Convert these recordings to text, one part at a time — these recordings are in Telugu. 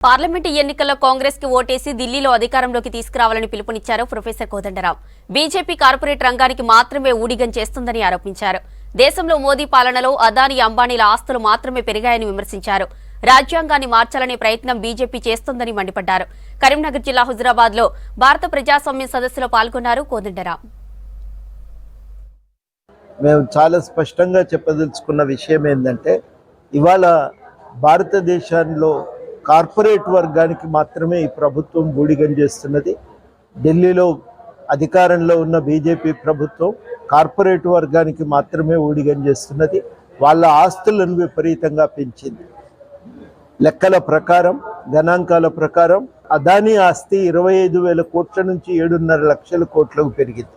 పార్లమెంటు ఎన్నికల్లో కాంగ్రెస్ కి ఓటేసి ఢిల్లీలో అధికారంలోకి తీసుకురావాలని పిలుపునిచ్చారు ప్రొఫెసర్ కోదండరాం. బీజేపీ కార్పొరేట్ రంగానికి మాత్రమే ఊడిగం చేస్తుందని ఆరోపించారు. దేశంలో మోదీ పాలనలో అదానీ అంబానీల ఆస్తులు మాత్రమే పెరిగాయని విమర్శించారు. రాజ్యాంగాన్ని మార్చాలనే ప్రయత్నం బీజేపీ చేస్తోందని మండిపడ్డారు. కరీంనగర్ జిల్లా హుజురాబాద్ లో భారత ప్రజాస్వామ్య సదస్సులో పాల్గొన్నారు కోదండరాం. మేము చాలా స్పష్టంగా చెప్పదలుచుకున్న విషయం ఏంటంటే, ఇవాళ భారతదేశంలో కార్పొరేట్ వర్గానికి మాత్రమే ఈ ప్రభుత్వం బూడిగం చేస్తున్నది. ఢిల్లీలో అధికారంలో ఉన్న బీజేపీ ప్రభుత్వం కార్పొరేట్ వర్గానికి మాత్రమే ఊడిగం చేస్తున్నది. వాళ్ళ ఆస్తులను విపరీతంగా పెంచింది. లెక్కల ప్రకారం, గణాంకాల ప్రకారం అదానీ ఆస్తి 25,000 కోట్ల నుంచి 7.5 లక్షల కోట్లకు పెరిగింది.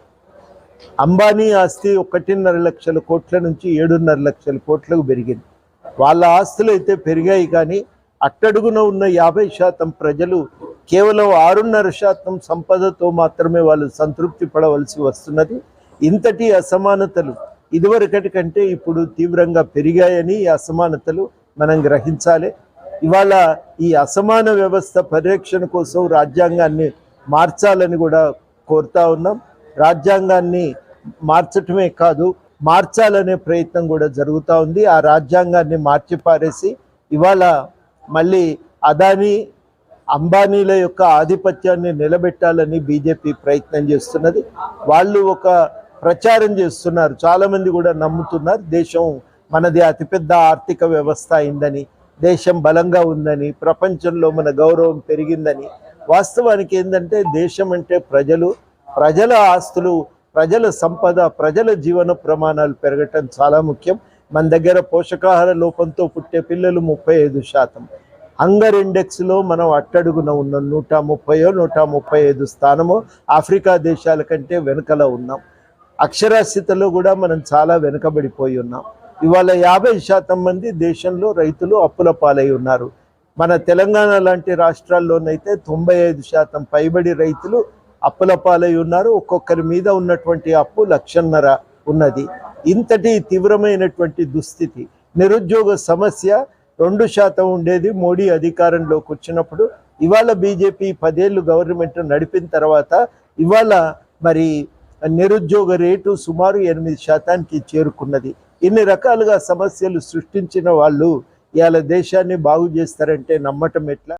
అంబానీ ఆస్తి 1.5 లక్షల కోట్ల నుంచి 7.5 లక్షల కోట్లకు పెరిగింది. వాళ్ళ ఆస్తులు అయితే పెరిగాయి, కానీ అట్టడుగున ఉన్న 50% ప్రజలు కేవలం 6.5% సంపదతో మాత్రమే వాళ్ళు సంతృప్తి పడవలసి వస్తున్నది. ఇంతటి అసమానతలు ఇదివరకటి కంటే ఇప్పుడు తీవ్రంగా పెరిగాయని ఈ అసమానతలు మనం గ్రహించాలి. ఇవాళ ఈ అసమాన వ్యవస్థ పరిరక్షణ కోసం రాజ్యాంగాన్ని మార్చాలని కూడా కోరుతా ఉన్నాం. రాజ్యాంగాన్ని మార్చటమే కాదు, మార్చాలనే ప్రయత్నం కూడా జరుగుతూ ఉంది. ఆ రాజ్యాంగాన్ని మార్చిపారేసి ఇవాళ మళ్ళీ అదానీ అంబానీల యొక్క ఆధిపత్యాన్ని నిలబెట్టాలని బీజేపీ ప్రయత్నం చేస్తున్నది. వాళ్ళు ఒక ప్రచారం చేస్తున్నారు, చాలామంది కూడా నమ్ముతున్నారు. దేశం మనది అతిపెద్ద ఆర్థిక వ్యవస్థ అయిందని, దేశం బలంగా ఉందని, ప్రపంచంలో మన గౌరవం పెరిగిందని. వాస్తవానికి ఏంటంటే, దేశం అంటే ప్రజలు, ప్రజల ఆస్తులు, ప్రజల సంపద, ప్రజల జీవన ప్రమాణాలు పెరగటం చాలా ముఖ్యం. మన దగ్గర పోషకాహార లోపంతో పుట్టే పిల్లలు 35%. హంగర్ ఇండెక్స్లో మనం అట్టడుగున ఉన్నాం. 135 స్థానమో ఆఫ్రికా దేశాల కంటే వెనుకలో ఉన్నాం. అక్షరాస్యతలో కూడా మనం చాలా వెనుకబడిపోయి ఉన్నాం. ఇవాళ 50% మంది దేశంలో రైతులు అప్పుల పాలై ఉన్నారు. మన తెలంగాణ లాంటి రాష్ట్రాల్లోనైతే 95% పైబడి రైతులు అప్పుల పాలై ఉన్నారు. ఒక్కొక్కరి మీద ఉన్నటువంటి అప్పు 1,50,000 ఉన్నది. ఇంతటి తీవ్రమైనటువంటి దుస్థితి. నిరుద్యోగ సమస్య 2% ఉండేది మోడీ అధికారంలోకి వచ్చినప్పుడు. ఇవాళ బీజేపీ 10 ఏళ్ళు గవర్నమెంట్ నడిపిన తర్వాత ఇవాళ మరి నిరుద్యోగ రేటు సుమారు 8% చేరుకున్నది. ఇన్ని రకాలుగా సమస్యలు సృష్టించిన వాళ్ళు ఇవాళ దేశాన్ని బాగు చేస్తారంటే నమ్మటం ఎట్లా?